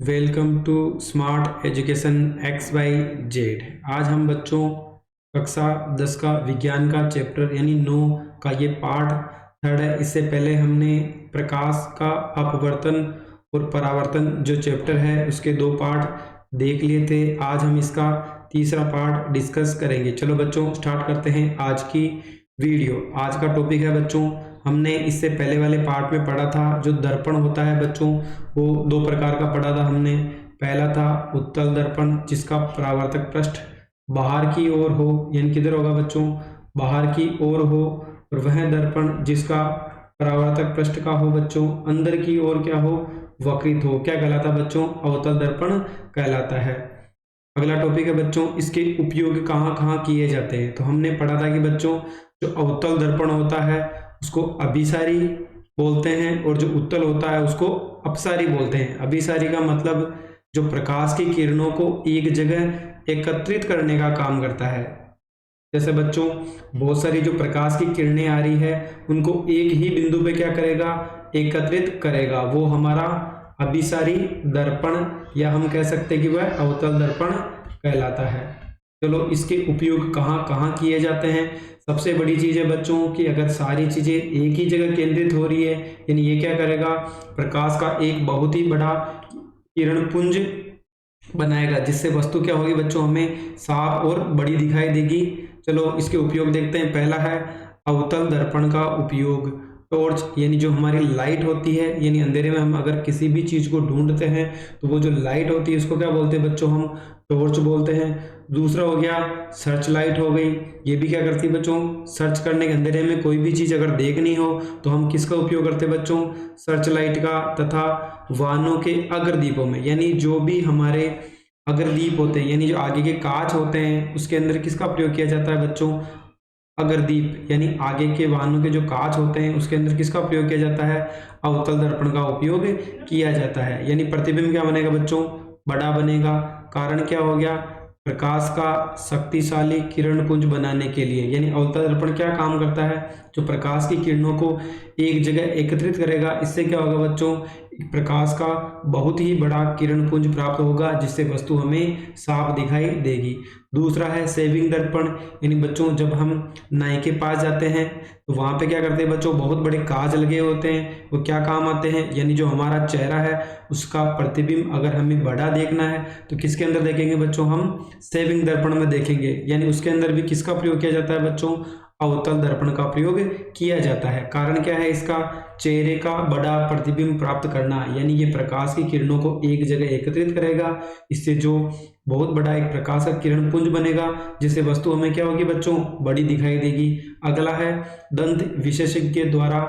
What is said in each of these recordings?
Welcome to smart education X Y Z. आज हम बच्चों कक्षा 10 का विज्ञान का चैप्टर यानी 9 का ये पार्ट थर्ड है। इससे पहले हमने प्रकाश का अपवर्तन और परावर्तन जो चैप्टर है उसके 2 पार्ट देख लिए थे। आज हम इसका तीसरा पार्ट डिस्कस करेंगे। चलो बच्चों स्टार्ट करते हैं आज की वीडियो। आज का टॉपिक है बच्चों, हमने इससे पहले वाले पार्ट में पढ़ा था जो दर्पण होता है बच्चों, वो 2 प्रकार का पढ़ा था हमने। पहला था उत्तल दर्पण जिसका परावर्तक पृष्ठ बाहर की ओर हो, यानी किधर होगा बच्चों, बाहर की ओर हो। और वह दर्पण जिसका परावर्तक पृष्ठ का हो बच्चों अंदर की ओर क्या हो, वक्रित हो, क्या कहलाता है बच्चों, अवतल दर्पण कहलाता है। अगला टॉपिक है बच्चों, इसके उपयोग कहाँ कहाँ किए जाते हैं। तो हमने पढ़ा था कि बच्चों जो अवतल दर्पण होता है उसको अभिसारी बोलते हैं और जो उत्तल होता है उसको अपसारी बोलते हैं। अभिसारी का मतलब जो प्रकाश की किरणों को एक जगह एकत्रित करने का काम करता है। जैसे बच्चों बहुत सारी जो प्रकाश की किरणें आ रही है उनको एक ही बिंदु पे क्या करेगा, एकत्रित करेगा, वो हमारा अभिसारी दर्पण या हम कह सकते हैं कि वह अवतल दर्पण कहलाता है। चलो इसके उपयोग कहाँ कहाँ किए जाते हैं। सबसे बड़ी चीज है बच्चों कि अगर सारी चीजें एक ही जगह केंद्रित हो रही है, यानी ये क्या करेगा, प्रकाश का एक बहुत ही बड़ा किरण पुंज बनाएगा जिससे वस्तु क्या होगी बच्चों, हमें साफ और बड़ी दिखाई देगी। चलो इसके उपयोग देखते हैं। पहला है अवतल दर्पण का उपयोग। टॉर्च यानी जो हमारी लाइट होती है, यानी अंधेरे में हम अगर किसी भी चीज को ढूंढते हैं तो वो जो लाइट होती है उसको क्या बोलते हैं बच्चों, हम टॉर्च बोलते हैं। दूसरा हो गया सर्च लाइट हो गई, ये भी क्या करती है बच्चों, सर्च करने के अंधेरे में कोई भी चीज अगर देखनी हो तो हम किसका उपयोग करते हैं बच्चों, सर्च लाइट का। तथा वाहनों के अग्रदीपों में, यानी जो भी हमारे अग्रदीप होते हैं, यानी जो आगे के कांच होते हैं उसके अंदर किसका प्रयोग किया जाता है बच्चों, अग्रदीप, यानी आगे के वाहनों के जो कांच होते हैं उसके अंदर किसका प्रयोग किया जाता है, अवतल दर्पण का उपयोग किया जाता है। यानी प्रतिबिंब क्या बनेगा बच्चों, बड़ा बनेगा। कारण क्या हो गया, प्रकाश का शक्तिशाली किरण पुंज बनाने के लिए, यानी अवतल दर्पण क्या काम करता है, जो प्रकाश की किरणों को एक जगह एकत्रित करेगा। इससे क्या होगा बच्चों, प्रकाश का बहुत ही बड़ा किरण पुंज प्राप्त होगा जिससे वस्तु हमें साफ दिखाई देगी। दूसरा है सेविंग दर्पण, यानी बच्चों जब हम नाई के पास जाते हैं तो वहां पे क्या करते हैं बच्चों, बहुत बड़े कांच लगे होते हैं, वो क्या काम आते हैं, यानी जो हमारा चेहरा है उसका प्रतिबिंब अगर हमें बड़ा देखना है तो किसके अंदर देखेंगे बच्चों, हम सेविंग दर्पण में देखेंगे। यानी उसके अंदर भी किसका प्रयोग किया जाता है बच्चों, अवतल दर्पण का प्रयोग किया जाता है। कारण क्या है इसका, चेहरे का बड़ा प्रतिबिंब प्राप्त करना, यानी ये प्रकाश की किरणों को एक जगह एकत्रित करेगा। इससे जो बहुत बड़ा एक प्रकाश का किरण पुंज बनेगा जिससे वस्तु हमें क्या होगी बच्चों, बड़ी दिखाई देगी। अगला है दंत विशेषज्ञ द्वारा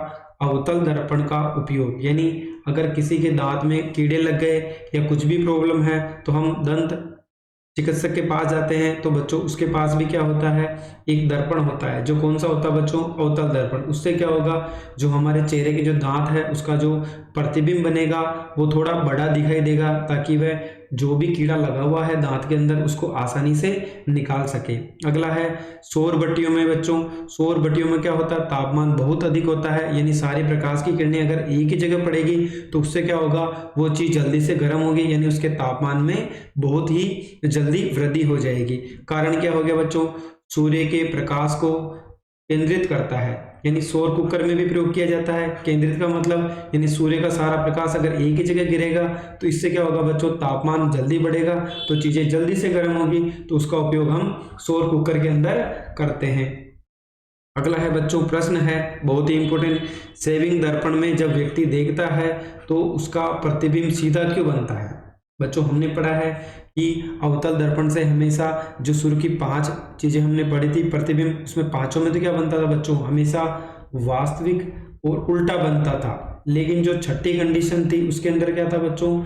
अवतल दर्पण का उपयोग, यानी अगर किसी के दांत में कीड़े लग गए या कुछ भी प्रॉब्लम है तो हम दंत चिकित्सक के पास जाते हैं तो बच्चों उसके पास भी क्या होता है, एक दर्पण होता है, जो कौन सा होता है बच्चों, अवतल दर्पण। उससे क्या होगा, जो हमारे चेहरे के जो दांत है उसका जो प्रतिबिंब बनेगा वो थोड़ा बड़ा दिखाई देगा ताकि वह जो भी कीड़ा लगा हुआ है दांत के अंदर उसको आसानी से निकाल सके। अगला है सौर भट्टियों में बच्चों, सौर भट्टियों में क्या होता है, तापमान बहुत अधिक होता है, यानी सारी प्रकाश की किरणें अगर एक ही जगह पड़ेगी तो उससे क्या होगा, वो चीज जल्दी से गर्म होगी, यानी उसके तापमान में बहुत ही जल्दी वृद्धि हो जाएगी। कारण क्या हो गया बच्चों, सूर्य के प्रकाश को केंद्रित करता है, यानी सौर कुकर में भी प्रयोग किया जाता है। केंद्रित का मतलब यानी सूर्य का सारा प्रकाश अगर एक ही जगह गिरेगा तो इससे क्या होगा बच्चों, तापमान जल्दी बढ़ेगा तो चीजें जल्दी से गर्म होगी, तो उसका उपयोग हम सौर कुकर के अंदर करते हैं। अगला है बच्चों, प्रश्न है बहुत ही इंपॉर्टेंट, सेविंग दर्पण में जब व्यक्ति देखता है तो उसका प्रतिबिंब सीधा क्यों बनता है। बच्चों हमने पढ़ा है कि अवतल दर्पण से हमेशा जो शुरू की 5 चीजें हमने पढ़ी थी प्रतिबिंब, उसमें पांचों में तो क्या बनता था बच्चों, हमेशा वास्तविक और उल्टा बनता था। लेकिन जो छठी कंडीशन थी उसके अंदर क्या था बच्चों,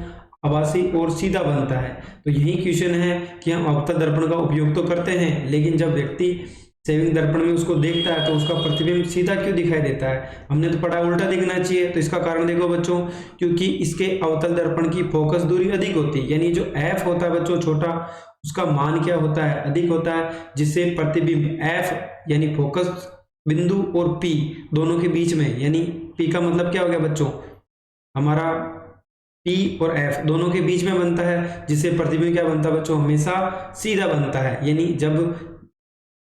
आभासी और सीधा बनता है। तो यही क्वेश्चन है कि हम अवतल दर्पण का उपयोग तो करते हैं लेकिन जब व्यक्ति सेविंग दर्पण में उसको देखता है तो उसका प्रतिबिंब सीधा क्यों दिखाई देता है। हमने तो पढ़ा उल्टा दिखना चाहिए, तो इसका कारण देखो बच्चों, क्योंकि इसके अवतल दर्पण की फोकस दूरी अधिक होती है, यानी जो एफ होता है बच्चों छोटा, उसका मान क्या होता है, अधिक होता है, जिससे प्रतिबिंब एफ यानी फोकस बिंदु और पी दोनों के बीच में, यानी पी का मतलब क्या हो गया बच्चों, हमारा P और F दोनों के बीच में बनता है, जिससे प्रतिबिंब क्या बनता है बच्चों, हमेशा सीधा बनता है। यानी जब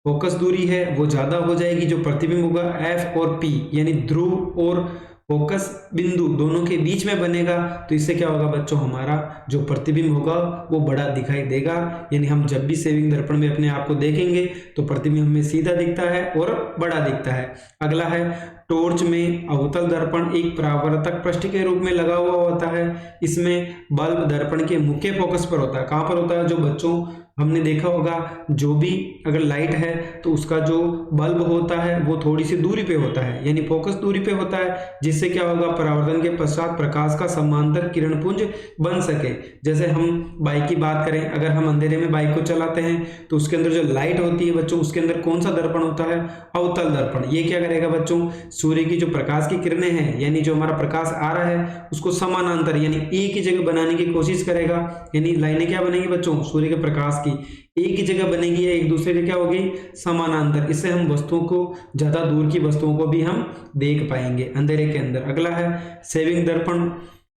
फोकस दूरी है वो ज्यादा हो जाएगी, जो प्रतिबिंब होगा F और P यानी ध्रुव और फोकस बिंदु दोनों के बीच में बनेगा, तो इससे क्या होगा बच्चों, हमारा जो प्रतिबिंब होगा वो बड़ा दिखाई देगा। यानी हम जब भी सेविंग दर्पण में अपने आप को देखेंगे तो प्रतिबिंब हमें सीधा दिखता है और बड़ा दिखता है। अगला है टॉर्च में अवतल दर्पण एक परावर्तक पृष्ठ के रूप में लगा हुआ होता है। इसमें बल्ब दर्पण के मुख्य फोकस पर होता है। कहाँ पर होता है, जो बच्चों हमने देखा होगा, जो भी अगर लाइट है तो उसका जो बल्ब होता है वो थोड़ी सी दूरी पे होता है, यानी फोकस दूरी पे होता है, जिससे क्या होगा, परावर्तन के पश्चात प्रकाश का समांतर किरणपुंज बन सके। जैसे हम बाइक की बात करें, अगर हम अंधेरे में बाइक को चलाते हैं तो उसके अंदर जो लाइट होती है बच्चों, उसके अंदर कौन सा दर्पण होता है, अवतल दर्पण। ये क्या करेगा बच्चों, सूर्य की जो प्रकाश की किरणें हैं, यानी जो हमारा प्रकाश आ रहा है उसको समानांतर यानी एक ही जगह बनाने की कोशिश करेगा। यानी लाइनें क्या बनेगी बच्चों, सूर्य के प्रकाश एक ही जगह बनेगी या एक दूसरे के क्या होगी, समानांतर। इससे हम वस्तुओं को, ज्यादा दूर की वस्तुओं को भी हम देख पाएंगे अंधेरे के अंदर। अगला है सेविंग दर्पण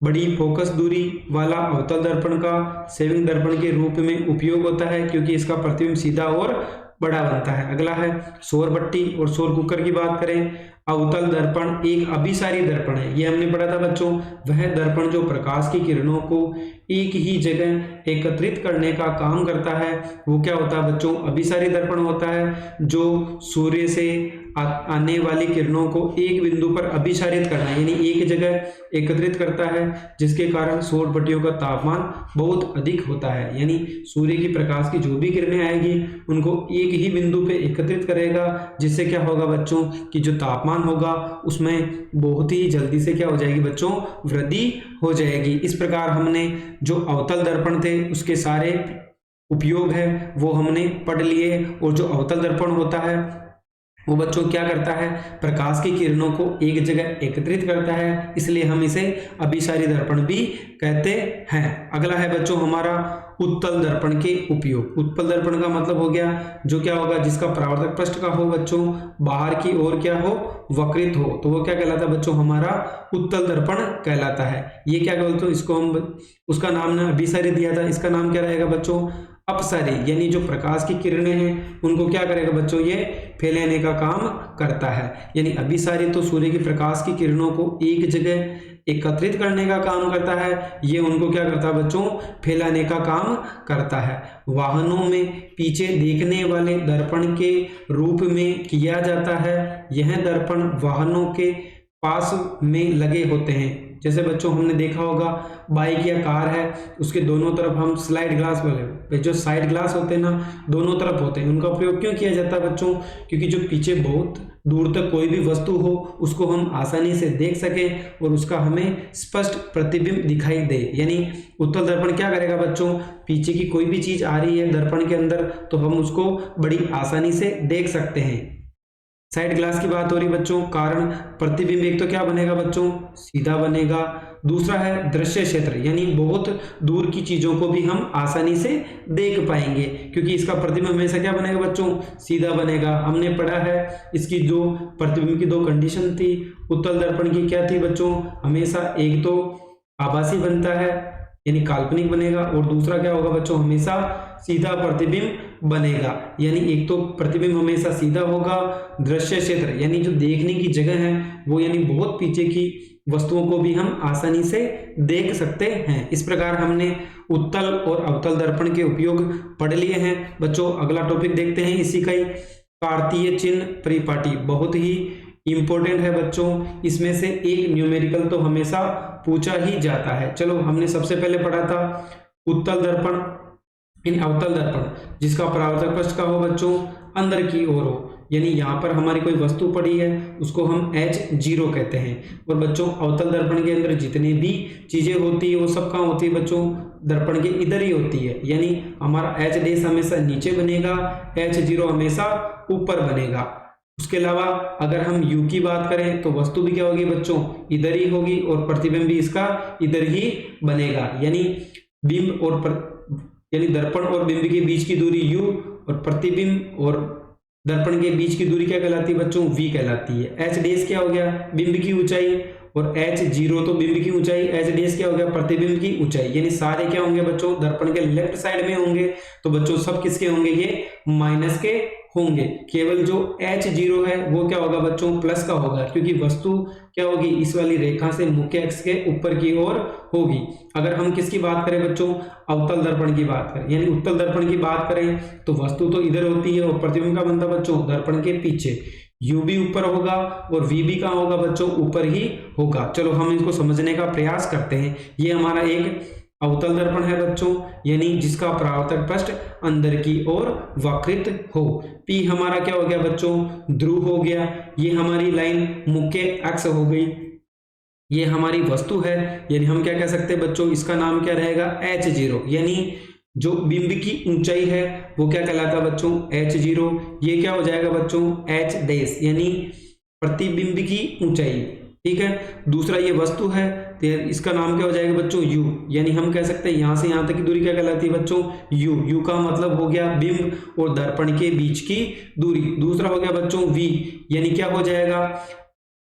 बड़ी फोकस दूरी वाला अवतल दर्पण का सेविंग दर्पण के रूप में उपयोग होता है, क्योंकि इसका प्रतिबिंब सीधा और बड़ा बनता है। अगला है सौर भट्टी और सौर कुकर की बात करें, अवतल दर्पण एक अभिसारी दर्पण है। ये हमने पढ़ा था बच्चों, वह दर्पण जो प्रकाश की किरणों को एक ही जगह एकत्रित करने का काम करता है, वो क्या होता है बच्चों, अभिसारी दर्पण होता है, जो सूर्य से आने वाली किरणों को एक बिंदु पर अभिसारित करना यानी एक जगह एकत्रित करता है, जिसके कारण सौर भट्टियों का तापमान बहुत अधिक होता है। यानी सूर्य की प्रकाश की जो भी किरणें आएगी उनको एक ही बिंदु पे एकत्रित करेगा, जिससे क्या होगा बच्चों कि जो तापमान होगा उसमें बहुत ही जल्दी से क्या हो जाएगी बच्चों, वृद्धि हो जाएगी। इस प्रकार हमने जो अवतल दर्पण थे उसके सारे उपयोग है वो हमने पढ़ लिए। और जो अवतल दर्पण होता है वो बच्चों क्या करता है, प्रकाश की किरणों को एक जगह एकत्रित करता है, इसलिए हम इसे अभिसारी दर्पण भी कहते हैं। अगला है बच्चों हमारा उत्तल दर्पण के उपयोग। उत्तल दर्पण का मतलब हो गया जो क्या होगा, जिसका परावर्तक पृष्ठ का हो बच्चों बाहर की ओर क्या हो, वक्रित हो, तो वो क्या कहलाता है बच्चों, हमारा उत्तल दर्पण कहलाता है। ये क्या बोलते हो, इसको हम, उसका नाम ना अभिसारी दिया था, इसका नाम क्या रहेगा बच्चों, अपसारी। यानी जो प्रकाश की किरणें हैं उनको क्या करेगा बच्चों, ये फैलाने का काम करता है। यानी अभिसारी तो सूर्य की प्रकाश की किरणों को एक जगह एकत्रित करने का काम करता है, ये उनको क्या करता है बच्चों, फैलाने का काम करता है। वाहनों में पीछे देखने वाले दर्पण के रूप में किया जाता है। यह दर्पण वाहनों के पास में लगे होते हैं। जैसे बच्चों हमने देखा होगा बाइक या कार है, उसके दोनों तरफ हम स्लाइड ग्लास वाले जो साइड ग्लास होते हैं ना, दोनों तरफ होते हैं। उनका प्रयोग क्यों किया जाता है बच्चों, क्योंकि जो पीछे बहुत दूर तक कोई भी वस्तु हो उसको हम आसानी से देख सकें और उसका हमें स्पष्ट प्रतिबिंब दिखाई दे। यानी उत्तल दर्पण क्या करेगा बच्चों, पीछे की कोई भी चीज आ रही है दर्पण के अंदर तो हम उसको बड़ी आसानी से देख सकते हैं। साइड ग्लास की बात हो रही बच्चों, कारण प्रतिबिंब एक तो क्या बनेगा बच्चों, सीधा बनेगा। दूसरा है दृश्य क्षेत्र, यानी बहुत दूर की चीजों को भी हम आसानी से देख पाएंगे, क्योंकि इसका प्रतिबिंब हमेशा क्या बनेगा बच्चों, सीधा बनेगा। हमने पढ़ा है इसकी जो प्रतिबिंब की दो कंडीशन थी उत्तल दर्पण की, क्या थी बच्चों, हमेशा एक तो आभासी बनता है यानी काल्पनिक बनेगा, और दूसरा क्या होगा बच्चों, हमेशा सीधा प्रतिबिंब बनेगा। यानी एक तो प्रतिबिंब हमेशा सीधा होगा, दृश्य क्षेत्र यानी जो देखने की जगह है वो यानी बहुत पीछे की वस्तुओं को भी हम आसानी से देख सकते हैं। इस प्रकार हमने उत्तल और अवतल दर्पण के उपयोग पढ़ लिए हैं। बच्चों अगला टॉपिक देखते हैं इसी का ही, कार्तीय चिन्ह परिपाटी, बहुत ही इंपॉर्टेंट है बच्चों। इसमें से एक न्यूमेरिकल तो हमेशा पूछा ही जाता है। चलो हमने सबसे पहले पढ़ा था उत्तल दर्पण इन अवतल दर्पण जिसका परावर्तक पृष्ठ का हो बच्चों अंदर की ओर हो, यानी यहाँ पर हमारी कोई वस्तु पड़ी है उसको हम H0 कहते हैं। और बच्चों अवतल दर्पण के अंदर जितनी भी चीजें होती है वो सब कहाँ होती है बच्चों, दर्पण के इधर ही होती है। यानी हमारा H' हमेशा नीचे बनेगा, H0 हमेशा ऊपर बनेगा। उसके अलावा अगर हम U की बात करें तो वस्तु भी क्या होगी बच्चों, इधर ही होगी और प्रतिबिंब भी इसका इधर ही बनेगा। यानी बिंब और यानी दर्पण और बिंब के बीच की दूरी U और प्रतिबिंब और दर्पण के बीच की दूरी क्या कहलाती है बच्चों, V कहलाती है। H' क्या हो गया, बिंब की ऊंचाई, और h0 तो बिंब की ऊंचाई, h डैश क्या हो गया प्रतिबिंब की ऊंचाई, यानी सारे क्या होंगे बच्चों दर्पण के लेफ्ट साइड में होंगे। तो बच्चों सब किसके होंगे, ये माइनस के होंगे। केवल जो h0 है वो क्या होगा बच्चों प्लस का होगा, क्योंकि वस्तु क्या होगी इस वाली रेखा से मुख्य अक्ष के ऊपर की ओर होगी। अगर हम किसकी बात करें बच्चों, अवतल दर्पण की बात करें, यानी उत्तल दर्पण की बात करें तो वस्तु तो इधर होती है और प्रतिबिंब का बनता बच्चों दर्पण के पीछे। u भी ऊपर होगा और v भी कहाँ होगा बच्चों ऊपर ही होगा। चलो हम इसको समझने का प्रयास करते हैं। ये हमारा एक अवतल दर्पण है बच्चों, यानी जिसका परावर्तक पृष्ठ अंदर की ओर वक्रित हो। P हमारा क्या हो गया बच्चों ध्रुव हो गया। ये हमारी लाइन मुख्य अक्ष हो गई। ये हमारी वस्तु है, यानी हम क्या कह सकते हैं बच्चों, इसका नाम क्या रहेगा h0, यानी जो बिंब की ऊंचाई है वो क्या कहलाता है बच्चों h0। ये क्या हो जाएगा बच्चों h डैश, यानी प्रतिबिंब की ऊंचाई। ठीक है, दूसरा ये वस्तु है तो इसका नाम क्या हो जाएगा बच्चों u, यानी हम कह सकते हैं यहां से यहां तक की दूरी क्या कहलाती है बच्चों u का मतलब हो गया बिंब और दर्पण के बीच की दूरी। दूसरा हो गया बच्चों v, यानी क्या हो जाएगा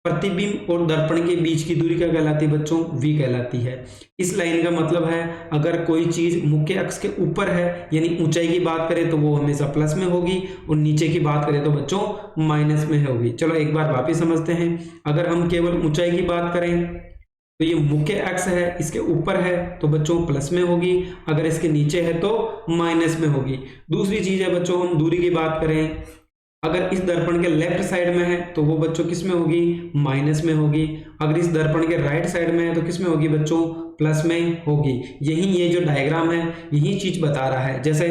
प्रतिबिंब और दर्पण के बीच की दूरी क्या कहलाती है बच्चों v कहलाती है। इस लाइन का मतलब है अगर कोई चीज मुख्य अक्ष के ऊपर है, यानी ऊंचाई की बात करें तो वो हमेशा प्लस में होगी और नीचे की बात करें तो बच्चों माइनस में होगी। चलो एक बार वापिस समझते हैं। अगर हम केवल ऊंचाई की बात करें तो ये मुख्य अक्ष है, इसके ऊपर है तो बच्चों प्लस में होगी, अगर इसके नीचे है तो माइनस में होगी। दूसरी चीज है बच्चों हम दूरी की बात करें, अगर इस दर्पण के लेफ्ट साइड में है तो वो बच्चों किस में होगी माइनस में होगी, अगर इस दर्पण के राइट साइड में है तो किस में होगी बच्चों प्लस में होगी। यही ये जो डायग्राम है यही चीज बता रहा है। जैसे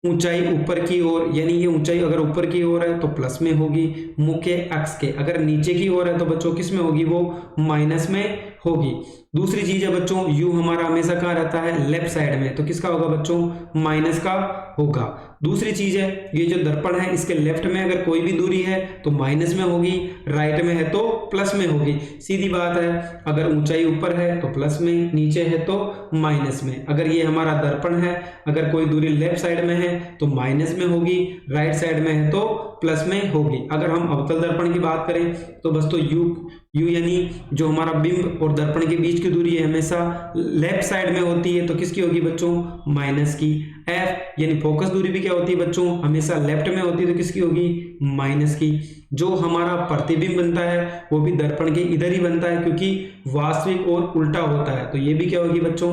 ऊंचाई ऊपर की ओर, यानी ये ऊंचाई अगर ऊपर की ओर है तो प्लस में होगी मुख्य अक्ष के, अगर नीचे की ओर है तो बच्चों किस में होगी वो माइनस में होगी। दूसरी चीज है बच्चों u हमारा हमेशा कहाँ रहता है लेफ्ट साइड में, तो किसका होगा बच्चों माइनस का होगा। दूसरी चीज है ये जो दर्पण है इसके लेफ्ट में अगर कोई भी दूरी है तो माइनस में होगी, राइट में है तो प्लस में होगी। सीधी बात है, अगर ऊंचाई ऊपर है तो प्लस में, नीचे है तो माइनस में। अगर ये हमारा दर्पण है, अगर कोई दूरी लेफ्ट साइड में है तो माइनस में होगी, राइट साइड में है तो प्लस में होगी। अगर हम अवतल दर्पण की बात करें तो बस तो u यानी जो हमारा बिंब और दर्पण के बीच की दूरी है हमेशा लेफ्ट साइड में होती है तो किसकी होगी बच्चों माइनस की। f यानी फोकस दूरी भी क्या होती है बच्चों हमेशा लेफ्ट में होती है तो किसकी होगी माइनस की। जो हमारा प्रतिबिंब बनता है वो भी दर्पण के इधर ही बनता है, क्योंकि वास्तविक और उल्टा होता है, तो ये भी क्या होगी बच्चों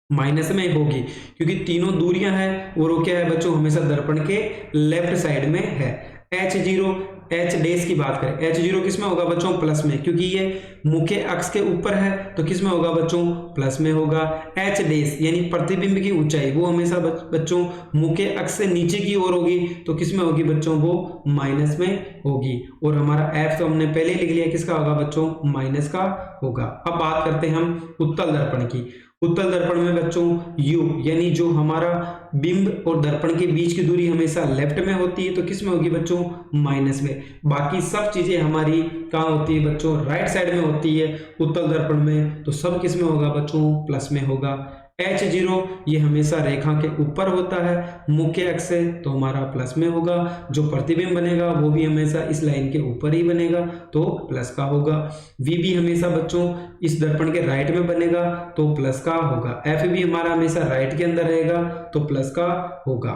माइनस में होगी, क्योंकि तीनों दूरियां हैं और वो क्या है बच्चों हमेशा दर्पण के लेफ्ट साइड में है। h0 h डैश की बात करें, h0 किस में होगा बच्चों प्लस में, क्योंकि ये मुख्य अक्ष के ऊपर है तो किस में होगा बच्चों प्लस में होगा। h डैश यानी प्रतिबिंब की ऊंचाई वो हमेशा बच्चों मुख्य अक्ष से नीचे की ओर होगी तो किस में होगी बच्चों वो माइनस में होगी। और हमारा f तो हमने पहले लिख लिया किसका होगा बच्चों माइनस का होगा। अब बात करते हैं हम उत्तल दर्पण की। उत्तल दर्पण में बच्चों u यानी जो हमारा बिंब और दर्पण के बीच की दूरी हमेशा लेफ्ट में होती है तो किस में होगी बच्चों माइनस में। बाकी सब चीजें हमारी कहाँ होती है बच्चों राइट साइड में होती है उत्तल दर्पण में, तो सब किस में होगा बच्चों प्लस में होगा। h0 ये हमेशा रेखा के ऊपर होता है मुख्य अक्ष से तो हमारा प्लस में होगा। जो प्रतिबिंब बनेगा वो भी हमेशा इस लाइन के ऊपर ही बनेगा तो प्लस का होगा। v भी हमेशा बच्चों इस दर्पण के राइट में बनेगा तो प्लस का होगा। f भी हमारा हमेशा राइट के अंदर रहेगा तो प्लस का होगा।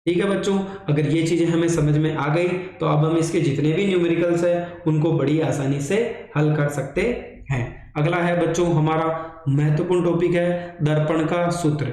ठीक है बच्चों, अगर ये चीजें हमें समझ में आ गई तो अब हम इसके जितने भी न्यूमेरिकल्स है उनको बड़ी आसानी से हल कर सकते हैं। अगला है बच्चों हमारा महत्वपूर्ण टॉपिक है दर्पण का सूत्र।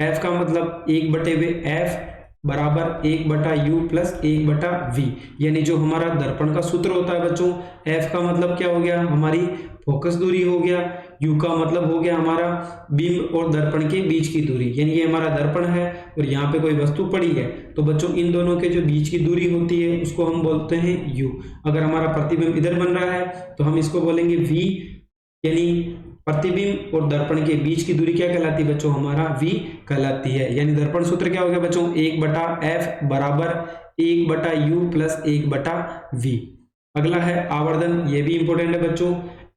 f का मतलब 1/f बराबर 1/u प्लस 1/v, यानी जो हमारा दर्पण का सूत्र होता है बच्चों f का मतलब क्या हो गया हमारी फोकस दूरी हो गया, u का मतलब हो गया हमारा बिंब और दर्पण के बीच की दूरी, यानी ये हमारा दर्पण है और यहाँ पे कोई वस्तु पड़ी है तो बच्चों इन दोनों के जो बीच की दूरी होती है उसको हम बोलते हैं u। अगर हमारा प्रतिबिंब इधर बन रहा है तो हम इसको बोलेंगे v, यानी प्रतिबिंब और दर्पण के बीच की दूरी क्या कहलाती है बच्चों हमारा v कहलाती है। यानी दर्पण सूत्र क्या हो गया बच्चों 1/f बराबर 1/u प्लस 1/v। अगला है आवर्धन, ये भी इंपॉर्टेंट है बच्चों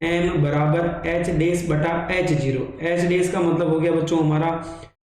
m बराबर h डैश बटा h0। h डैश का मतलब हो गया बच्चों हमारा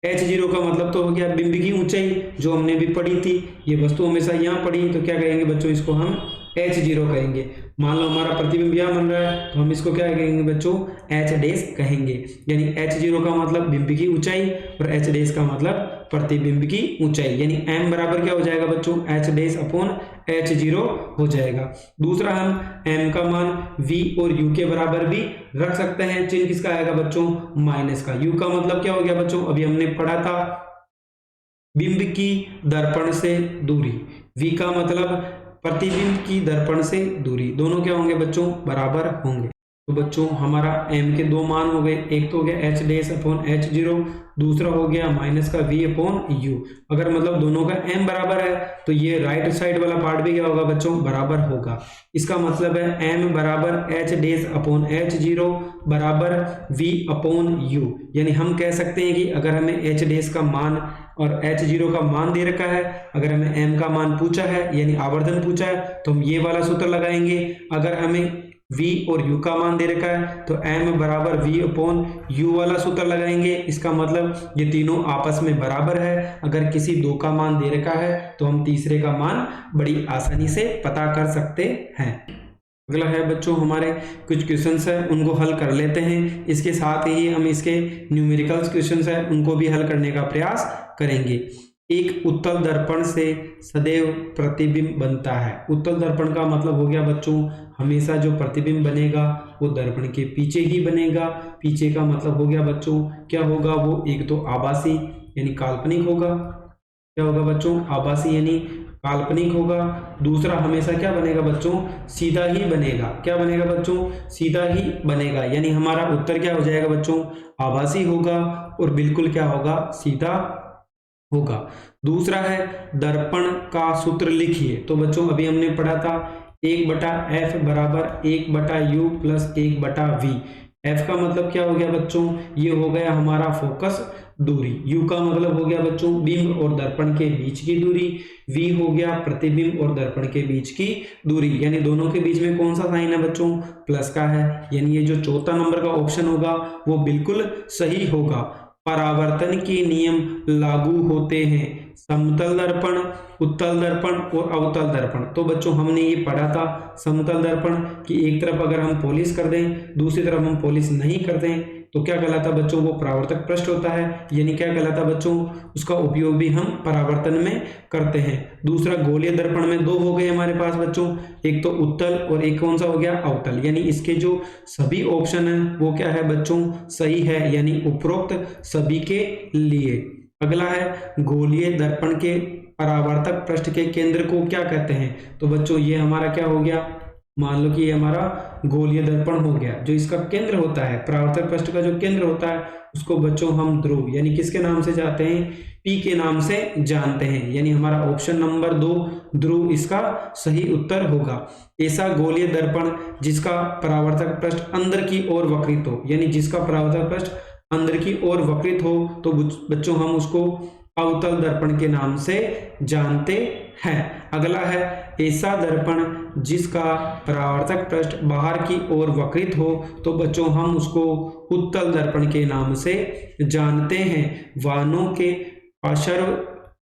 h0 का मतलब तो हो गया बिंब की ऊंचाई जो हमने भी पढ़ी थी। ये वस्तु हमेशा यहाँ पढ़ी तो क्या कहेंगे बच्चों इसको हम H0 कहेंगे। मान लो हमारा प्रतिबिंब यहाँ बन रहा है तो हम इसको क्या कहेंगे बच्चों, H डैश कहेंगे। यानी H0 का मतलब बिंब की ऊंचाई और H डैश का मतलब प्रतिबिंब की ऊंचाई। यानी m बराबर क्या हो जाएगा बच्चों, H डैश अपॉन H0 हो जाएगा। दूसरा हम m का मान v और u के बराबर भी रख सकते हैं। चिन्ह किसका आएगा बच्चों, माइनस का। u का मतलब क्या हो गया बच्चों, अभी हमने पढ़ा था बिंब की दर्पण से दूरी, v का मतलब प्रतिबिंब की दर्पण से दूरी, दोनों क्या होंगे बच्चों, बराबर होंगे। तो बच्चों हमारा m के दो मान हो गए, एक तो हो गया h डैश अपॉन H0, दूसरा हो गया माइनस का v अपॉन u। अगर मतलब दोनों का m बराबर है तो ये राइट साइड वाला पार्ट भी क्या होगा बच्चों, बराबर होगा। इसका मतलब है m बराबर h डैश अपॉन H0 बराबर v अपॉन u। यानी हम कह सकते हैं कि अगर हमें h डैश का मान और H0 का मान दे रखा है, अगर हमें m का मान पूछा है यानी आवर्धन पूछा है तो हम ये वाला सूत्र लगाएंगे। अगर हमें v और u का मान दे रखा है तो m बराबर v अपॉन u वाला सूत्र लगाएंगे। इसका मतलब ये तीनों आपस में बराबर है। अगर किसी दो का मान दे रखा है तो हम तीसरे का मान बड़ी आसानी से पता कर सकते हैं। अगला है बच्चों हमारे कुछ क्वेश्चंस है, उनको हल कर लेते हैं। इसके साथ ही हम इसके न्यूमेरिकल्स क्वेश्चंस है उनको भी हल करने का प्रयास करेंगे। एक उत्तल दर्पण से सदैव प्रतिबिंब बनता है। उत्तल दर्पण का मतलब हो गया बच्चों, हमेशा जो प्रतिबिंब बनेगा वो दर्पण के पीछे ही बनेगा। पीछे का मतलब हो गया बच्चों क्या होगा, वो एक तो आभासी यानी काल्पनिक होगा। क्या होगा बच्चों, आभासी यानी काल्पनिक होगा। दूसरा हमेशा क्या बनेगा बच्चों, सीधा ही बनेगा। क्या बनेगा बच्चों, सीधा ही बनेगा। यानी हमारा उत्तर क्या हो जाएगा बच्चों, आभासी होगा और बिल्कुल क्या होगा, सीधा होगा। दूसरा है दर्पण का सूत्र लिखिए। तो बच्चों अभी हमने पढ़ा था 1/f बराबर 1/u प्लस 1/v। f का मतलब क्या हो गया बच्चों, ये हो गया हमारा फोकस दूरी। u का मतलब हो गया बच्चों बिंब और दर्पण के बीच की दूरी। v हो गया प्रतिबिंब और दर्पण के बीच की दूरी। यानी दोनों के बीच में कौन सा साइन है बच्चों, प्लस का है। यानी ये जो चौथा नंबर का ऑप्शन होगा वो बिल्कुल सही होगा। परावर्तन के नियम लागू होते हैं समतल दर्पण, उत्तल दर्पण और अवतल दर्पण। तो बच्चों हमने ये पढ़ा था समतल दर्पण कि एक तरफ अगर हम पॉलिश कर दें दूसरी तरफ हम पॉलिश नहीं कर दें तो क्या कहलाता बच्चों, वो परावर्तक पृष्ठ होता है। यानी क्या कहलाता बच्चों, उसका उपयोग भी हम परावर्तन में करते हैं। दूसरा गोलीय दर्पण में दो हो गए हमारे पास बच्चों, एक तो उत्तल और एक कौन सा हो गया, अवतल। यानी इसके जो सभी ऑप्शन है वो क्या है बच्चों, सही है। यानी उपरोक्त सभी के लिए। अगला है गोलीय दर्पण के परावर्तक पृष्ठ के केंद्र को क्या कहते हैं। तो बच्चों ये हमारा क्या हो गया, मान लो कि ये हमारा गोलीय दर्पण हो गया। जो इसका केंद्र होता है, परावर्तक पृष्ठ का जो केंद्र होता है उसको बच्चों हम ध्रुव यानी किसके नाम से जानते हैं, P के नाम से जानते हैं। यानी हमारा ऑप्शन नंबर 2 ध्रुव इसका सही उत्तर होगा। ऐसा गोलीय दर्पण जिसका परावर्तक पृष्ठ अंदर की ओर वक्रित हो, यानी जिसका परावर्तक पृष्ठ अंदर की ओर वक्रित हो तो बच्चों हम उसको अवतल दर्पण के नाम से जानते हैं। अगला है ऐसा दर्पण जिसका परावर्तक पृष्ठ बाहर की ओर वक्रित हो तो बच्चों हम उसको उत्तल दर्पण के नाम से जानते हैं। वाहनों के पार्श्व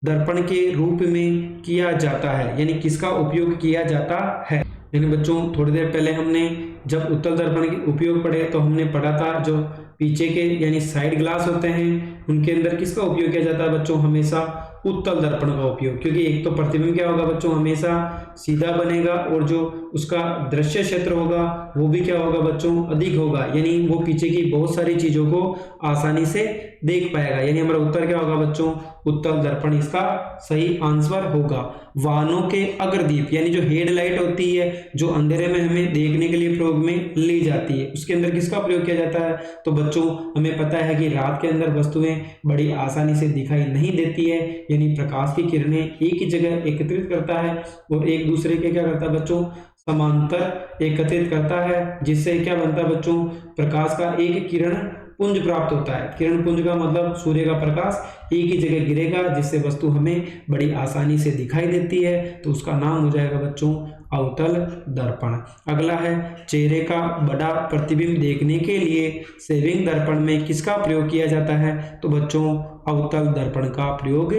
दर्पण के रूप में किया जाता है, यानी किसका उपयोग किया जाता है। यानी बच्चों थोड़ी देर पहले हमने जब उत्तल दर्पण के उपयोग पढ़े तो हमने पढ़ा था जो पीछे के यानी साइड ग्लास होते हैं उनके अंदर किसका उपयोग किया जाता है बच्चों, हमेशा उत्तल दर्पण का उपयोग। क्योंकि एक तो प्रतिबिंब क्या होगा बच्चों, हमेशा सीधा बनेगा और जो उसका दृश्य क्षेत्र होगा वो भी क्या होगा बच्चों, अधिक होगा। यानी वो पीछे की बहुत सारी चीजों को आसानी से देख पाएगा। यानी हमारा उत्तर क्या होगा बच्चों, उत्तल दर्पण इसका सही आंसर होगा। वाहनों के अग्रदीप यानी जो हेडलाइट होती है जो अंधेरे में हमें देखने के लिए प्रयोग में ली जाती है, उसके अंदर किसका प्रयोग किया जाता है। तो बच्चों हमें पता है कि रात के अंदर वस्तुएं बड़ी आसानी से दिखाई नहीं देती है, यानी प्रकाश की किरणें एक ही जगह एकत्रित करता है और एक दूसरे के क्या करता है बच्चों, समांतर एकत्रित करता है, जिससे क्या बनता है बच्चों, प्रकाश का एक किरण पुंज प्राप्त होता है। किरण पुंज का मतलब सूर्य का प्रकाश एक ही जगह गिरेगा जिससे वस्तु हमें बड़ी आसानी से दिखाई देती है, तो उसका नाम हो जाएगा बच्चों अवतल दर्पण। अगला है चेहरे का बड़ा प्रतिबिंब देखने के लिए सेविंग दर्पण में किसका प्रयोग किया जाता है। तो बच्चों अवतल दर्पण का प्रयोग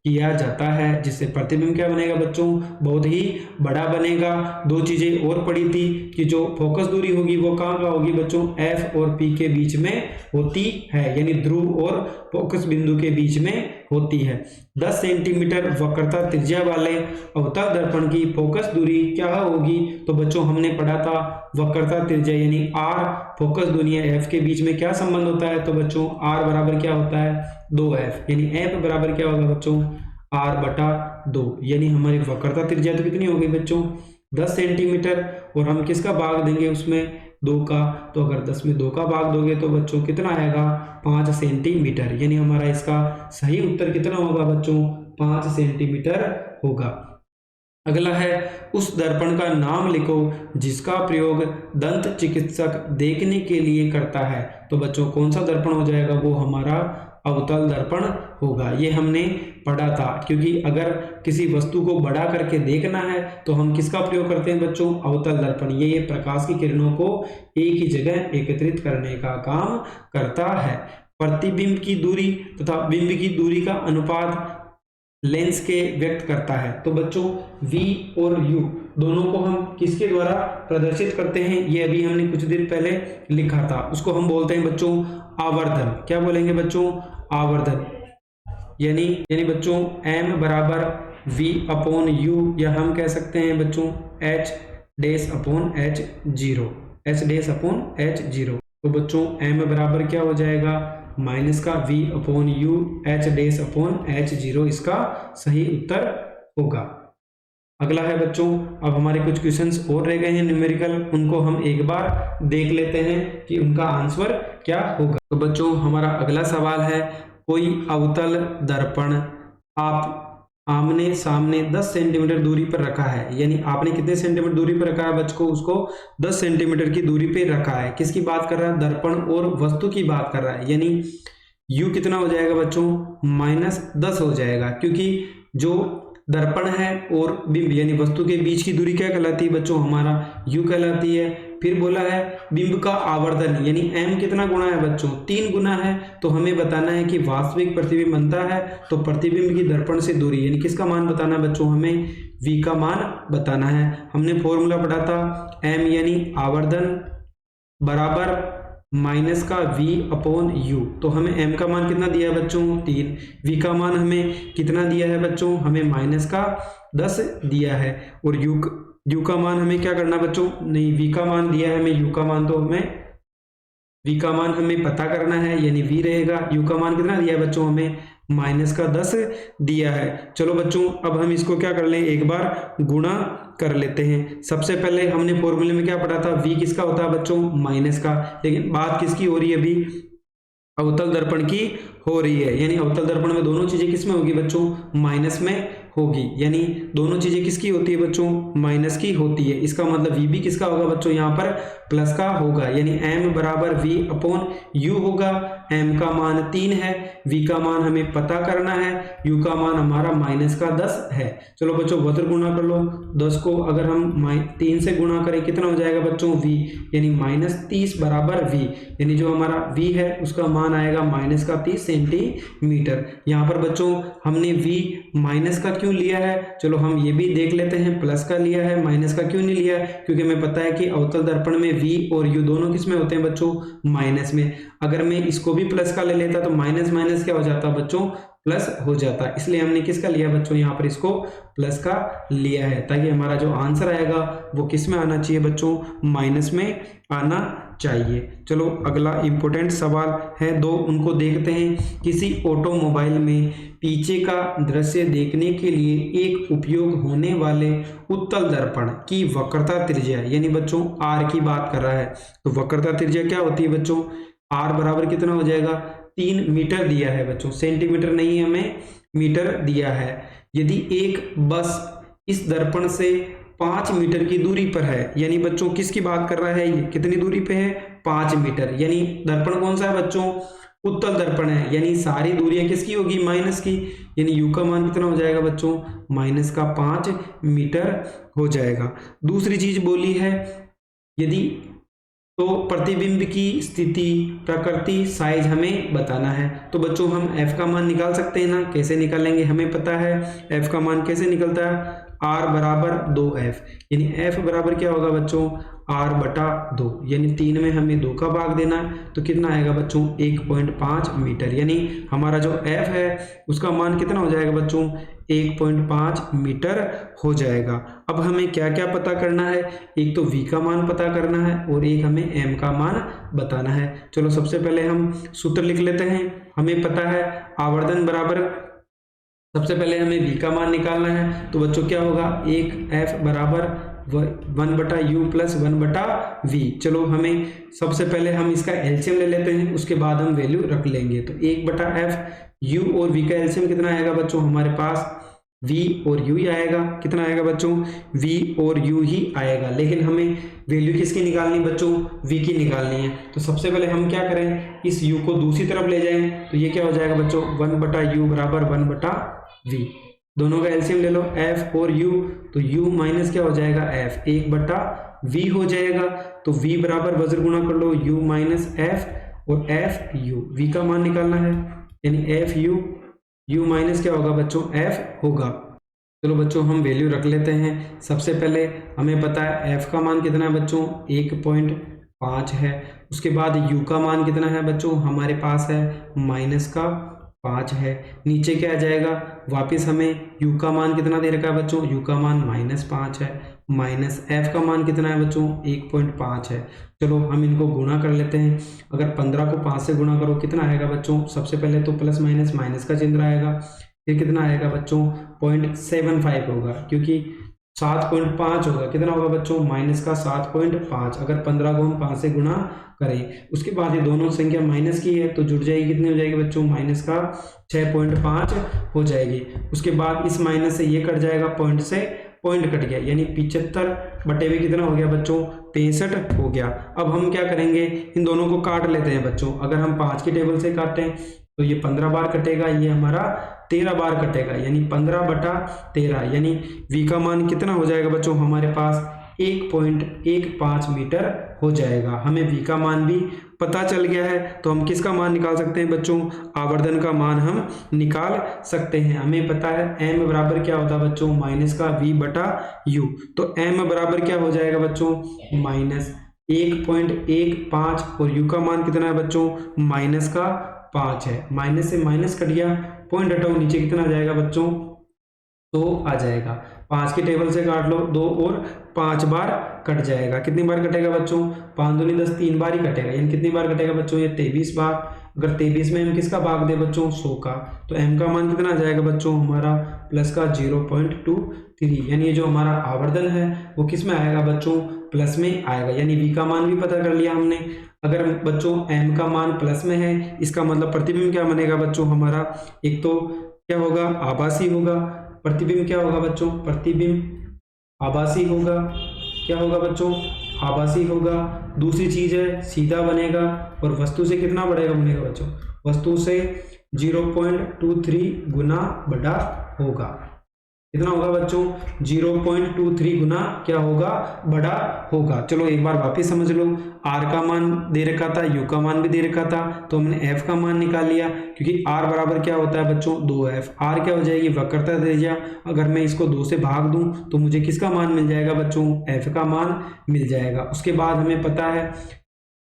किया जाता है, जिससे प्रतिबिंब क्या बनेगा बच्चों, बहुत ही बड़ा बनेगा। दो चीजें और पड़ी थी कि जो फोकस दूरी होगी वो कहाँ का होगी बच्चों, एफ और पी के बीच में होती है, यानी ध्रुव और फोकस बिंदु के बीच में होती है। 10 सेंटीमीटर वक्रता त्रिज्या वाले अवतल दर्पण की फोकस दूरी क्या होगी, तो बच्चों हमने पढ़ा था वक्रता त्रिज्या यानी आर फोकस दूरी एफ के बीच में क्या संबंध होता है, तो बच्चों आर बराबर क्या होता है 2f, यानी एफ बराबर क्या होगा बच्चों आर बटा 2, यानी हमारी वक्रता त्रिज्या तो कितनी होगी बच्चों 10 सेंटीमीटर, और हम किसका भाग देंगे उसमें 2 का, तो अगर 10 में 2 का भाग दोगे तो बच्चों कितना आएगा 5 सेंटीमीटर, यानी हमारा इसका सही उत्तर कितना होगा बच्चों 5 सेंटीमीटर होगा। अगला है उस दर्पण का नाम लिखो जिसका प्रयोग दंत चिकित्सक देखने के लिए करता है, तो बच्चों कौन सा दर्पण हो जाएगा, वो हमारा अवतल दर्पण होगा। ये हमने पढ़ा था, क्योंकि अगर किसी वस्तु को बड़ा करके देखना है तो हम किसका प्रयोग करते हैं बच्चों, अवतल दर्पण। ये प्रकाश की किरणों को एक ही जगह एकत्रित करने का काम करता है। प्रतिबिंब की दूरी तथा बिंब की दूरी का अनुपात लेंस के व्यक्त करता है, तो बच्चों V और U दोनों को हम किसके द्वारा प्रदर्शित करते हैं, ये अभी हमने कुछ देर पहले लिखा था, उसको हम बोलते हैं बच्चों आवर्धन। क्या बोलेंगे बच्चों आवर्धन, यानी बच्चों m बराबर V अपॉन U, या हम कह सकते हैं बच्चों H dash upon H0, H dash upon H0। तो बच्चों m बराबर क्या हो जाएगा माइनस का V upon U H dash upon H0, इसका सही उत्तर होगा। अगला है बच्चों, अब हमारे कुछ क्वेश्चंस और रह गए हैं न्यूमेरिकल, उनको हम एक बार देख लेते हैं कि उनका आंसर क्या होगा। तो बच्चों हमारा अगला सवाल है, कोई अवतल दर्पण आप आमने सामने 10 सेंटीमीटर दूरी पर रखा है, यानी आपने कितने सेंटीमीटर दूरी पर रखा है बच्चों, उसको 10 सेंटीमीटर की दूरी पे रखा है। किसकी बात कर रहा है, दर्पण और वस्तु की बात कर रहा है, यानी U कितना हो जाएगा बच्चों -10 हो जाएगा, क्योंकि जो दर्पण है और बिंब यानी वस्तु के बीच की दूरी क्या कहलाती है बच्चों, हमारा U कहलाती है। फिर बोला है बिंब का आवर्धन, यानी m कितना गुना है बच्चों 3 गुना है, तो हमें बताना है कि वास्तविक प्रतिबिंब बनता है तो प्रतिबिंब की दर्पण से दूरी यानी किसका मान बताना है बच्चों, हमें v का मान बताना है। हमने फॉर्मूला पढ़ा था m यानी आवर्धन बराबर माइनस का v अपॉन u, तो हमें m का मान कितना दिया है बच्चों 3, v का मान हमें कितना दिया है बच्चों, हमें -10 दिया है, और u का मान हमें क्या करना बच्चों, नहीं v का मान दिया है हमें, u का मान तो हमें v का मान हमें पता करना है, यानी v रहेगा। u का मान कितना दिया है बच्चों, हमें -10 दिया है। चलो बच्चों अब हम इसको क्या कर लें, एक बार गुणा कर लेते हैं। सबसे पहले हमने फॉर्मूले में क्या पढ़ा था, v किसका होता है बच्चों माइनस का, लेकिन बात किसकी हो रही है अभी, अवतल दर्पण की हो रही है, यानी अवतल दर्पण में दोनों चीजें किस में होगी बच्चों, माइनस में होगी, यानी दोनों चीजें किसकी होती है बच्चों, माइनस की होती है। इसका मतलब v भी किसका होगा बच्चों, यहाँ पर प्लस का होगा, यानी m बराबर v अपॉन u होगा। m का मान 3 है, v का मान हमें पता करना है, u का मान हमारा -10 है। चलो बच्चों वक्र गुणा कर लो, 10 को अगर हम 3 से गुणा करें कितना हो जाएगा बच्चों v, यानी -30 बराबर v, यानी जो हमारा v है उसका मान आएगा -30 सेंटीमीटर। यहाँ पर बच्चों हमने v माइनस का क्यों लिया है, चलो हम ये भी देख लेते हैं, प्लस का लिया है, माइनस का क्यों नहीं लिया है, क्योंकि हमें पता है कि अवतल दर्पण में v और u दोनों किस में होते हैं बच्चों, माइनस में। अगर मैं इसको भी प्लस का ले लेता तो माइनस माइनस क्या हो जाता बच्चों, प्लस हो जाता, इसलिए हमने किसका लिया बच्चों, यहाँ पर इसको प्लस का लिया है, ताकि हमारा जो आंसर आएगा वो किस में आना चाहिए बच्चों, माइनस में आना चाहिए। चलो अगला इंपॉर्टेंट सवाल है 2, उनको देखते हैं। किसी ऑटोमोबाइल में पीछे का दृश्य देखने के लिए एक उपयोग होने वाले उत्तल दर्पण की वक्रता त्रिज्या, यानी बच्चों r की बात कर रहा है, तो वक्रता त्रिज्या क्या होती है बच्चों, r बराबर कितना हो जाएगा 3 मीटर दिया है बच्चों, सेंटीमीटर नहीं हमें मीटर दिया है। यदि एक बस इस दर्पण से 5 मीटर की दूरी पर है, यानी बच्चों किसकी बात कर रहा है, ये कितनी दूरी पे है 5 मीटर, यानी दर्पण कौन सा है बच्चों, उत्तल दर्पण है, यानी सारी दूरियां किसकी होगी, माइनस की, यानी u का मान कितना हो जाएगा बच्चों, -5 मीटर हो जाएगा। दूसरी चीज बोली है, यदि तो प्रतिबिंब की स्थिति, प्रकृति, साइज हमें बताना है। तो बच्चों हम f का मान निकाल सकते हैं ना, कैसे निकालेंगे, हमें पता है f का मान कैसे निकलता है, r बराबर 2f, यानी f बराबर क्या होगा बच्चों, r बटा 2, यानी 3 में हमें 2 का भाग देना है, तो कितना आएगा बच्चों 1.5 मीटर, यानी हमारा जो f है उसका मान कितना हो जाएगा बच्चों 1.5 मीटर हो जाएगा। अब हमें क्या क्या पता करना है, एक तो v का मान पता करना है और एक हमें m का मान बताना है। चलो सबसे पहले हम सूत्र लिख लेते हैं। हमें पता है आवर्धन बराबर, सबसे पहले हमें v का मान निकालना है, तो बच्चों क्या होगा, एक f बराबर 1 बटा u प्लस 1 बटा v। चलो हमें सबसे पहले हम इसका एलसीएम ले लेते हैं, उसके बाद हम वैल्यू रख लेंगे। तो 1 बटा f, u और v का एलसीएम कितना आएगा बच्चों, हमारे पास v और u ही आएगा। कितना आएगा बच्चों, v और u ही आएगा, लेकिन हमें वैल्यू किसकी निकालनी बच्चों, v की निकालनी है। तो सबसे पहले हम क्या करें, इस u को दूसरी तरफ ले जाएं, तो ये क्या हो जाएगा बच्चों 1 बटा u बराबर 1 बटा v। दोनों का एलसीएम ले लो, f और u, तो u माइनस क्या हो जाएगा f, 1 बटा v हो जाएगा। तो v बराबर वज्र गुणा कर लो u माइनस f और f u, v का मान निकालना है, यानी f u माइनस क्या होगा बच्चों f होगा। चलो बच्चों हम वैल्यू रख लेते हैं। सबसे पहले हमें पता है f का मान कितना है बच्चों 1.5 है। उसके बाद u का मान कितना है बच्चों, हमारे पास है माइनस का 5 है। नीचे क्या आ जाएगा, वापस हमें u का मान कितना दे रखा है बच्चों, u का मान -5 है, माइनस f का मान कितना है बच्चों 1.5 है। चलो हम इनको गुणा कर लेते हैं। अगर 15 को 5 से गुणा करो कितना आएगा बच्चों, सबसे पहले तो प्लस माइनस माइनस का चिन्ह आएगा, फिर कितना आएगा बच्चों 0.75 होगा, क्योंकि 7.5 होगा, कितना होगा बच्चों माइनस का 7.5। अगर 15 को हम 5 से गुणा करें, उसके बाद ये दोनों संख्या माइनस की है तो जुड़ जाएगी, कितनी हो जाएगी बच्चों माइनस का 6.5 हो जाएगी। उसके बाद इस माइनस से ये कट जाएगा, पॉइंट से पॉइंट कट गया, यानी 75 बटे में कितना हो गया बच्चों 65 हो गया। अब हम क्या करेंगे, इन दोनों को काट लेते हैं बच्चों। अगर हम 5 की टेबल से काटें तो ये 15 बार कटेगा, ये हमारा 13 बार कटेगा, यानी 15 बटा 13, यानी v का मान कितना हो जाएगा बच्चों, हमारे पास 1.15 मीटर हो जाएगा। हमें v का मान भी पता चल गया है, तो हम किसका मान निकाल सकते हैं बच्चों, आवर्धन का मान हम निकाल सकते हैं। हमें पता है m बराबर क्या होता है बच्चों, माइनस का v बटा u। तो m बराबर क्या हो जाएगा बच्चों माइनस 1.15 और u का मान कितना है बच्चों माइनस का 5 है। माइनस से माइनस कट गया, पॉइंट हटाओ, नीचे कितना आ जाएगा बच्चों 2 आ जाएगा। 5 की टेबल से काट लो, 2 और 5 बार कट जाएगा। कितनी बार कटेगा बच्चों, 5 दूनी 10, 3 बार ही कटेगा, यानी कितनी बार कटेगा बच्चों ये 23 बार। अगर 23 में हम किसका भाग दे बच्चों 100 का, तो m का मान कितना आ जाएगा बच्चों हमारा प्लस का 0.23, यानी ये जो हमारा आवर्धन है वो किस में आएगा बच्चों प्लस में आएगा, यानी v का मान भी पता कर लिया हमने। अगर बच्चों m का मान प्लस में है, इसका मतलब प्रतिबिंब क्या बनेगा बच्चों हमारा, एक तो क्या होगा आभासी होगा, प्रतिबिंब क्या होगा बच्चों, प्रतिबिंब आभासी होगा, क्या होगा बच्चों आभासी होगा। दूसरी चीज है सीधा बनेगा, और वस्तु से कितना बड़ेगा बनेगा बच्चों, वस्तु से 0.23 गुना बड़ा होगा। कितना होगा बच्चों 0.23 गुना क्या होगा बड़ा होगा। चलो एक बार वापस समझ लो, r का मान दे रखा था, u का मान भी दे रखा था, तो हमने f का मान निकाल लिया, क्योंकि r बराबर क्या होता है बच्चों 2f। r क्या हो जाएगी वक्रता त्रिज्या, अगर मैं इसको 2 से भाग दूं तो मुझे किसका मान मिल जाएगा बच्चों f का मान मिल जाएगा। उसके बाद हमें पता है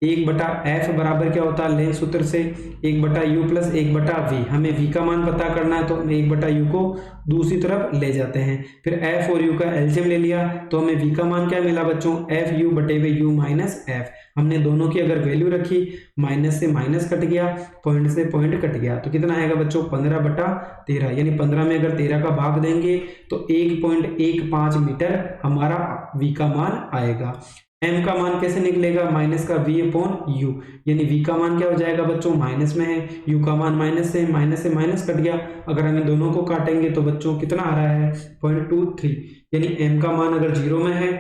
1 बटा f बराबर क्या होता है, लें सूत्र से 1 बटा u प्लस 1 बटा v। हमें v का मान पता करना है, तो 1 बटा u को दूसरी तरफ ले जाते हैं, फिर f और u का एलसीएम ले लिया, तो हमें v का मान क्या मिला बच्चों f u बटे में u माइनस f। हमने दोनों की अगर वैल्यू रखी, माइनस से माइनस कट गया, पॉइंट से पॉइंट कट गया, तो कितना आएगा बच्चों 15 बटा 13, यानी 15 में अगर 13 का भाग देंगे तो 1.15 मीटर हमारा v का मान आएगा। m का मान कैसे निकलेगा, माइनस का v अपॉन u, यानी v का मान क्या हो जाएगा बच्चों माइनस में है, u का मान माइनस से माइनस कट गया। अगर हम इन दोनों को काटेंगे तो बच्चों कितना आ रहा है 0.23, यानी m का मान अगर 0 में है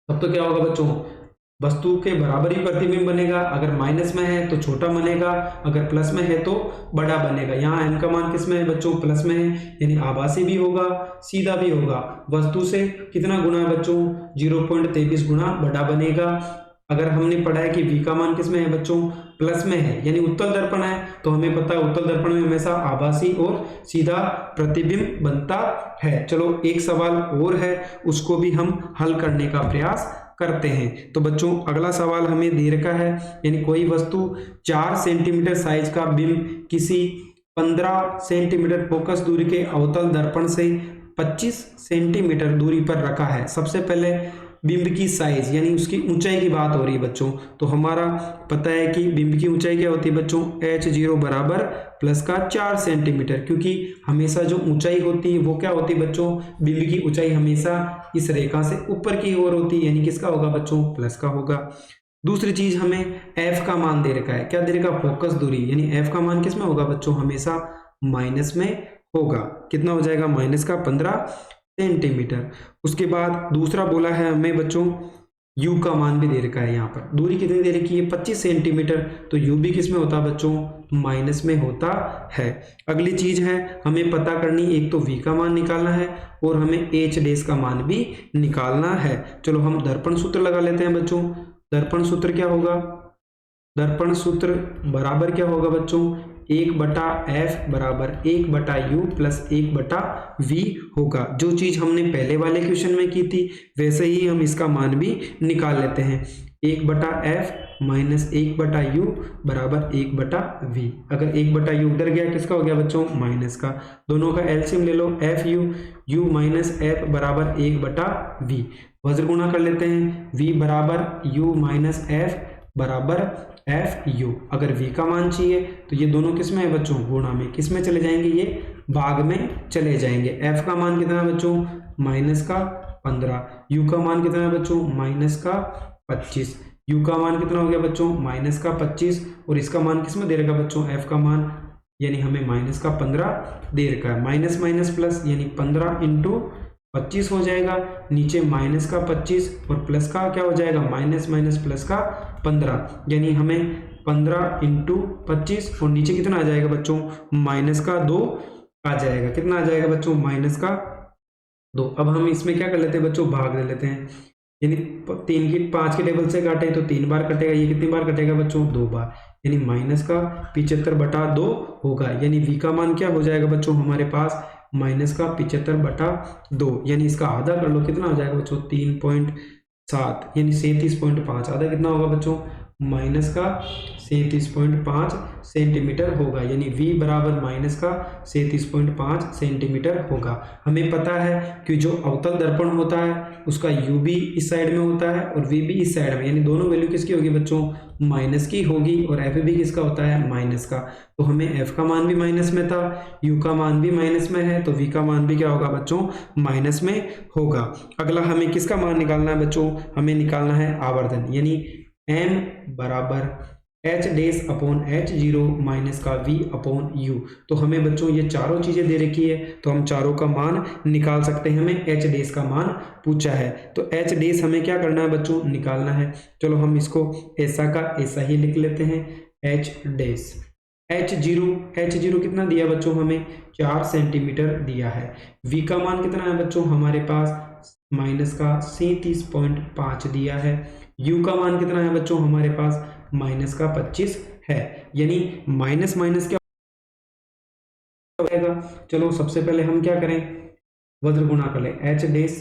तब तो क्या होगा बच्चों वस्तु के बराबर ही प्रतिबिंब बनेगा, अगर माइनस में है तो छोटा बनेगा, अगर प्लस में है तो बड़ा बनेगा। यहाँ m का मान किस में है बच्चों प्लस में है, यानी आभासी भी होगा सीधा भी होगा। वस्तु से कितना गुना बच्चों 0.23 गुना बड़ा बनेगा। अगर हमने पढ़ा है कि v का मान किस में है बच्चों, प्लस में है, यानी उत्तल दर्पण है, तो हमें पता है उत्तल दर्पण में हमेशा आभासी और सीधा प्रतिबिंब बनता है। चलो एक सवाल और है, उसको भी हम हल करने का प्रयास करते हैं। तो बच्चों अगला सवाल हमें दे रखा है, यानी कोई वस्तु 4 सेंटीमीटर साइज का बिंब किसी 15 सेंटीमीटर फोकस दूरी के अवतल दर्पण से 25 सेंटीमीटर दूरी पर रखा है। सबसे पहले बिंब की साइज यानी उसकी ऊंचाई की बात हो रही है बच्चों। तो हमारा पता है कि बिंब की ऊंचाई क्या होती है बच्चों, h0 बराबर प्लस का 4 सेंटीमीटर, क्योंकि हमेशा जो ऊंचाई होती है वो क्या होती है बच्चों, बिंब की ऊंचाई हमेशा इस रेखा से ऊपर की ओर होती है, यानी किसका होगा बच्चों, प्लस का होगा। दूसरी चीज हमें f का मान दे रखा है, क्या दे रखा, फोकस दूरी, यानी f का मान किस में होगा बच्चों, हमेशा माइनस में होगा। कितना हो जाएगा, माइनस का 15 सेंटीमीटर। उसके बाद दूसरा बोला है हमें बच्चों u का मान भी दे रखा है, यहाँ पर दूरी कितनी दे रखी है, 25 सेंटीमीटर, तो u भी किस में होता है बच्चों, माइनस में होता है। अगली चीज है हमें पता करनी, एक तो v का मान निकालना है और हमें h डैश का मान भी निकालना है। चलो हम दर्पण सूत्र लगा लेते हैं बच्चों। दर्पण सूत्र क्या होगा, दर्पण सूत्र बराबर क्या होगा बच्चों, 1/f बराबर 1/u प्लस 1/v होगा। जो चीज हमने पहले वाले क्वेश्चन में की थी वैसे ही हम इसका मान भी निकाल लेते हैं। 1/f माइनस 1/u बराबर 1/v। अगर 1/u उधर गया किसका हो गया बच्चों, माइनस का। दोनों का एलसीएम ले लो, fu u माइनस f बराबर 1/v। वज्र गुणा कर लेते हैं, v बराबर u माइनस f बराबर एफ यू। अगर v का मान चाहिए तो ये दोनों किस में है बच्चों, गुणा में, किस में चले जाएंगे, ये भाग में चले जाएंगे। f का मान कितना है बच्चों, माइनस का 15, u का मान कितना है बच्चों, माइनस का 25, u का मान कितना हो गया बच्चों, माइनस का 25, और इसका मान किस में दे रखा बच्चों, f का मान, यानी हमें माइनस का 15 दे रखा है। माइनस माइनस प्लस यानी 15 इंटू 25 हो जाएगा, नीचे माइनस का 25 और प्लस का क्या हो जाएगा, माइनस माइनस प्लस का 15, यानी हमें 15 इंटू 25 और नीचे कितना आ जाएगा बच्चों, माइनस का 2 आ जाएगा। कितना आ जाएगा बच्चों, माइनस का 2। अब हम इसमें क्या कर लेते हैं बच्चों, भाग ले लेते हैं, यानी 5 के टेबल से काटे तो 3 बार कटेगा, ये कितनी बार कटेगा बच्चों, 2 बार, यानी माइनस का 75/2 होगा। यानी v का मान क्या हो जाएगा बच्चों हमारे पास, माइनस का 75/2, यानी इसका आधा कर लो, कितना हो जाएगा बच्चों, 3.7, यानी 37.5। आधा कितना होगा बच्चों, माइनस का 37.5 सेंटीमीटर होगा, यानी v बराबर माइनस का 37.5 सेंटीमीटर होगा। हमें पता है कि जो अवतल दर्पण होता है उसका u भी इस साइड में होता है और v भी इस साइड में, यानी दोनों वैल्यू किसकी होगी बच्चों, माइनस की होगी, और f भी किसका होता है, माइनस का। तो हमें f का मान भी माइनस में था, u का मान भी माइनस में है, तो v का मान भी क्या होगा बच्चों, माइनस में होगा। अगला हमें किसका मान निकालना है बच्चों, हमें निकालना है आवर्धन, यानी m बराबर h dash upon h0 minus का v अपॉन u। तो हमें बच्चों ये चारों चीजें दे रखी है, तो हम चारों का मान निकाल सकते हैं। हमें h डैश का मान पूछा है, तो h डैश हमें क्या करना है बच्चों, निकालना है। चलो हम इसको ऐसा का ऐसा ही लिख लेते हैं, h डैश। h0 कितना दिया बच्चों, हमें 4 सेंटीमीटर दिया है। v का मान कितना है बच्चों हमारे पास, माइनस का 37.5 दिया है। u का मान कितना है बच्चों हमारे पास, माइनस का 25 है, यानी माइनस माइनस क्या होगा। चलो सबसे पहले हम क्या करें, वज्र गुणा कर लें, h डैश।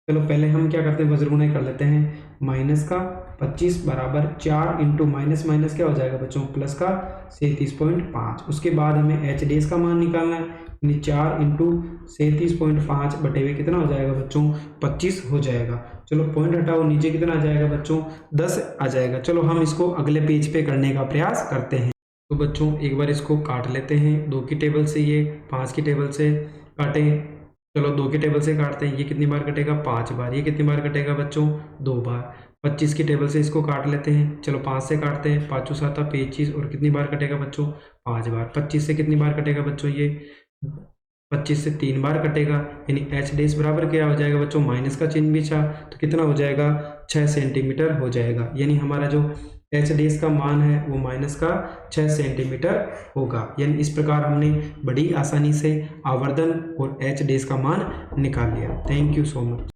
चलो पहले हम क्या करते हैं, वज्र गुणा कर लेते हैं, माइनस का 25 बराबर 4 इंटू माइनस माइनस क्या हो जाएगा बच्चों, प्लस का 37.5। उसके बाद हमें h डैश का मान निकालना है, यानी 4 इंटू 37.5 बटे हुए कितना हो जाएगा बच्चों, 25 हो जाएगा। चलो पॉइंट हटाओ, नीचे कितना आ जाएगा बच्चों, 10 आ जाएगा। चलो हम इसको अगले पेज पे करने का प्रयास करते हैं। तो बच्चों एक बार इसको काट लेते हैं, 2 की टेबल से ये 5 की टेबल से काटें। चलो 2 की टेबल से काटते हैं, ये कितनी बार कटेगा, 5 बार। ये कितनी बार कटेगा बच्चों, 2 बार। 25 की टेबल से इसको काट लेते हैं, चलो 5 से काटते हैं, 5 7 25, और कितनी बार कटेगा बच्चों, 5 बार। 25 से कितनी बार कटेगा बच्चों, ये 25 से 3 बार कटेगा, यानी h डैश बराबर क्या हो जाएगा बच्चों, माइनस का चिन्ह भी था, तो कितना हो जाएगा, 6 सेंटीमीटर हो जाएगा। यानी हमारा जो h डैश का मान है वो माइनस का 6 सेंटीमीटर होगा। यानी इस प्रकार हमने बड़ी आसानी से आवर्धन और h डैश का मान निकाल लिया। Thank you so much.